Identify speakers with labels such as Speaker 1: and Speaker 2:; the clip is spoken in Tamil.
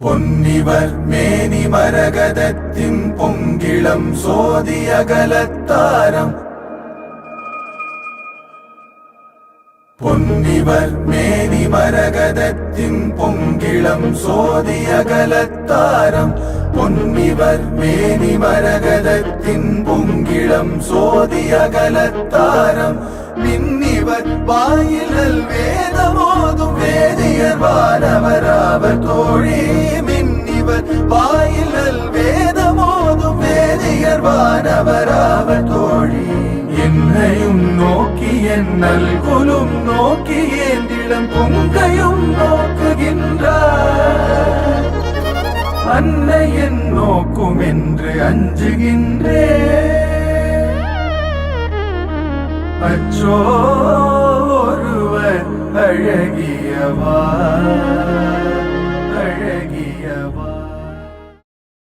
Speaker 1: பொன்னிவர் மேனி மரகதத்தின் பொங்கிளம் சோதி அகலத்தாரம் பொன்னிவர் மேனி மரகதத்தின் பொங்கிளம் சோதி அகலத்தாரம் பொன்னிவர் மேனி மரகதத்தின் பொங்கிளம் சோதி அகலத்தாரம் மின்னிவர் வாயிலல் வேதமோதும் வேதியர் வானவராவர் தோழி மின்னிவர் வாயிலல் வேதமோதும் வேதியர் வானவராவர் தோழி என்னையும் நோக்கி என்னல் குலும் நோக்கி ஏந்திடம் பொங்கையும் நோக்குகின்றார் அன்னை என் நோக்கும் என்று அஞ்சுகின்றே அச்சோ ஒருவர் அழகியவா அழகியவா.